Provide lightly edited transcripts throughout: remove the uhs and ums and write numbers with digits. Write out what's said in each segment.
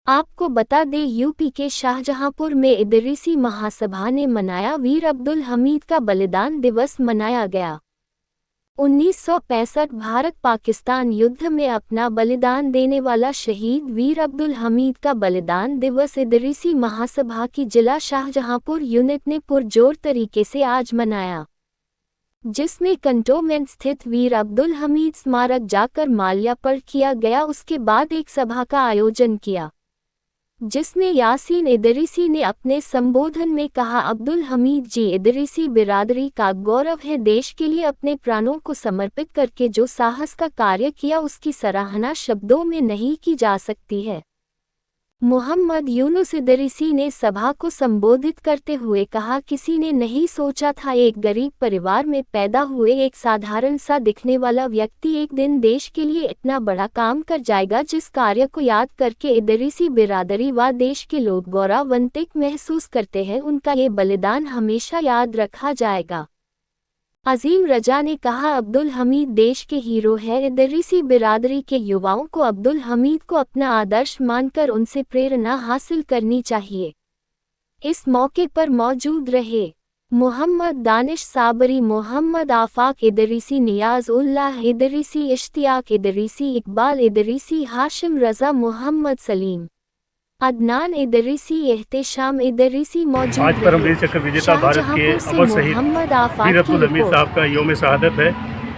आपको बता दें, यूपी के शाहजहांपुर में इदरीसी महासभा ने मनाया वीर अब्दुल हमीद का बलिदान दिवस मनाया गया। 1965 भारत पाकिस्तान युद्ध में अपना बलिदान देने वाला शहीद वीर अब्दुल हमीद का बलिदान दिवस इदरीसी महासभा की जिला शाहजहांपुर यूनिट ने पुरजोर तरीके से आज मनाया, जिसमें कंटोनमेंट स्थित वीर अब्दुल हमीद स्मारक जाकर माल्यार्पण किया गया। उसके बाद एक सभा का आयोजन किया, जिसमें यासीन इदरीसी ने अपने संबोधन में कहा, अब्दुल हमीद जी इदरीसी बिरादरी का गौरव है। देश के लिए अपने प्राणों को समर्पित करके जो साहस का कार्य किया, उसकी सराहना शब्दों में नहीं की जा सकती है। मोहम्मद यूनुस इदरीसी ने सभा को संबोधित करते हुए कहा, किसी ने नहीं सोचा था एक गरीब परिवार में पैदा हुए एक साधारण सा दिखने वाला व्यक्ति एक दिन देश के लिए इतना बड़ा काम कर जाएगा। जिस कार्य को याद करके इदरीसी बिरादरी व देश के लोग गौरवान्वित महसूस करते हैं, उनका ये बलिदान हमेशा याद रखा जाएगा। अजीम रजा ने कहा, अब्दुल हमीद देश के हीरो है। इदरीसी बिरादरी के युवाओं को अब्दुल हमीद को अपना आदर्श मानकर उनसे प्रेरणा हासिल करनी चाहिए। इस मौके पर मौजूद रहे मोहम्मद दानिश साबरी, मोहम्मद आफाक इदरीसी, नियाज उल्लाह इदरीसी, इश्तियाक इदरीसी, इकबाल इदरीसी, हाशिम रजा, मोहम्मद सलीम, अदनान इदरीसी, एहतेशाम इदरीसी मौजूद। आज परमवीर चक्र विजेता भारत के अमर शहीद वीर अब्दुल हमीद साहब का यौम शहादत है,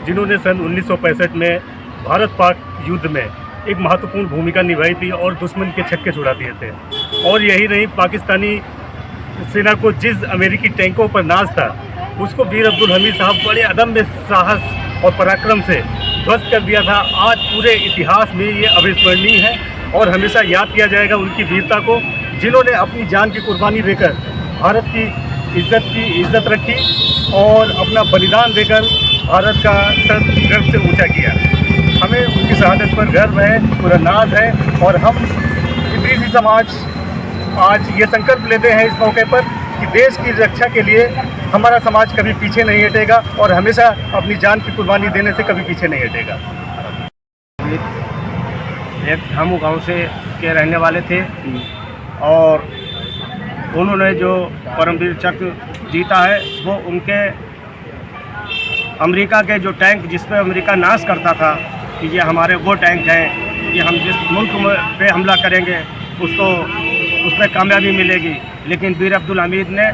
जिन्होंने सन 1965 में भारत पाक युद्ध में एक महत्वपूर्ण भूमिका निभाई थी और दुश्मन के छक्के छुड़ा दिए थे। और यही नहीं, पाकिस्तानी सेना को जिस अमेरिकी टैंकों पर नाज था, उसको वीर अब्दुल हमीद साहब बड़े अदम्य साहस और पराक्रम से ध्वस्त कर दिया था। आज पूरे इतिहास में ये अविस्मरणीय है और हमेशा याद किया जाएगा उनकी वीरता को, जिन्होंने अपनी जान की कुर्बानी देकर भारत की इज्जत रखी और अपना बलिदान देकर भारत का सर गर्व से ऊंचा किया। हमें उनकी शहादत पर गर्व है, पूरा नाज है और हम इदरीसी समाज आज ये संकल्प लेते हैं इस मौके पर कि देश की रक्षा के लिए हमारा समाज कभी पीछे नहीं हटेगा और हमेशा अपनी जान की कुर्बानी देने से कभी पीछे नहीं हटेगा। एक धामू गांव से के रहने वाले थे और उन्होंने जो परमवीर चक्र जीता है, वो उनके अमेरिका के जो टैंक जिस पे अमेरिका नाश करता था कि ये हमारे वो टैंक हैं, ये हम जिस मुल्क पे हमला करेंगे उस पर कामयाबी मिलेगी। लेकिन वीर अब्दुल हमीद ने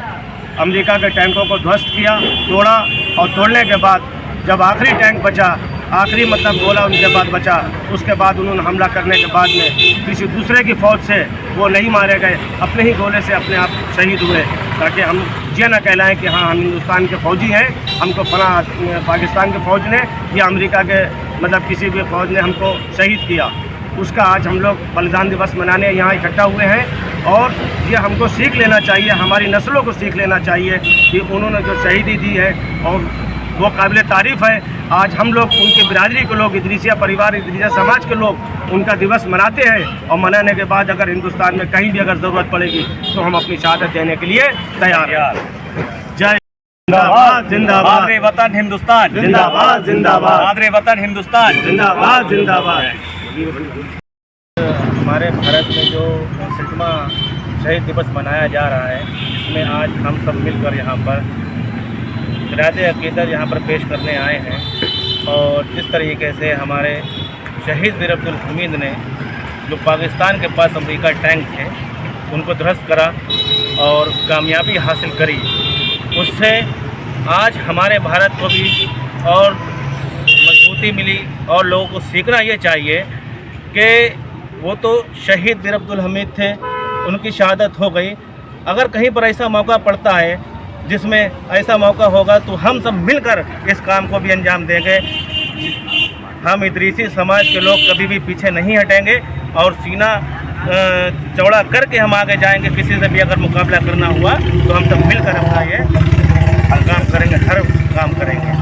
अमेरिका के टैंकों को ध्वस्त किया, तोड़ा और तोड़ने के बाद जब आखिरी टैंक बचा, आखिरी मतलब गोला उनके बाद बचा, उसके बाद उन्होंने हमला करने के बाद में किसी दूसरे की फ़ौज से वो नहीं मारे गए, अपने ही गोले से अपने आप शहीद हुए, ताकि हम ये न कहलाएं कि हाँ हम हिंदुस्तान के फ़ौजी हैं, हमको फला पाकिस्तान के फ़ौज ने या अमेरिका के मतलब किसी भी फ़ौज ने हमको शहीद किया। उसका आज हम लोग बलिदान दिवस मनाने यहाँ इकट्ठा हुए हैं और ये हमको सीख लेना चाहिए, हमारी नस्लों को सीख लेना चाहिए कि उन्होंने जो शहीदी दी है और वो काबिल तारीफ़ है। आज हम लोग उनके बिरादरी के लोग, इदरीसिया परिवार, इदरीसिया समाज के लोग उनका दिवस मनाते हैं और मनाने के बाद अगर हिंदुस्तान में कहीं भी अगर ज़रूरत पड़ेगी तो हम अपनी शहादत देने के लिए तैयार हैं। जय जिंदाबाद जिंदाबाद, आदरे वतन हिंदुस्तान जिंदाबाद जिंदाबाद, आदरे वतन हिंदुस्तान जिंदाबाद जिंदाबाद। हमारे भारत में जो 65वां शहीद दिवस मनाया जा रहा है, इसमें आज हम सब मिलकर यहाँ पर ख़िराज अक़ीदत यहाँ पर पेश करने आए हैं। और जिस तरीके से हमारे शहीद वीर अब्दुल हमीद ने जो पाकिस्तान के पास अमेरिका टैंक थे उनको ध्वस्त करा और कामयाबी हासिल करी, उससे आज हमारे भारत को भी और मजबूती मिली। और लोगों को सीखना ये चाहिए कि वो तो शहीद वीर अब्दुल हमीद थे, उनकी शहादत हो गई। अगर कहीं पर ऐसा मौका पड़ता है जिसमें ऐसा मौका होगा तो हम सब मिलकर इस काम को भी अंजाम देंगे। हम इदरीसी समाज के लोग कभी भी पीछे नहीं हटेंगे और सीना चौड़ा करके हम आगे जाएंगे। किसी से भी अगर मुकाबला करना हुआ तो हम सब मिलकर अपना ये काम करेंगे, हर काम करेंगे।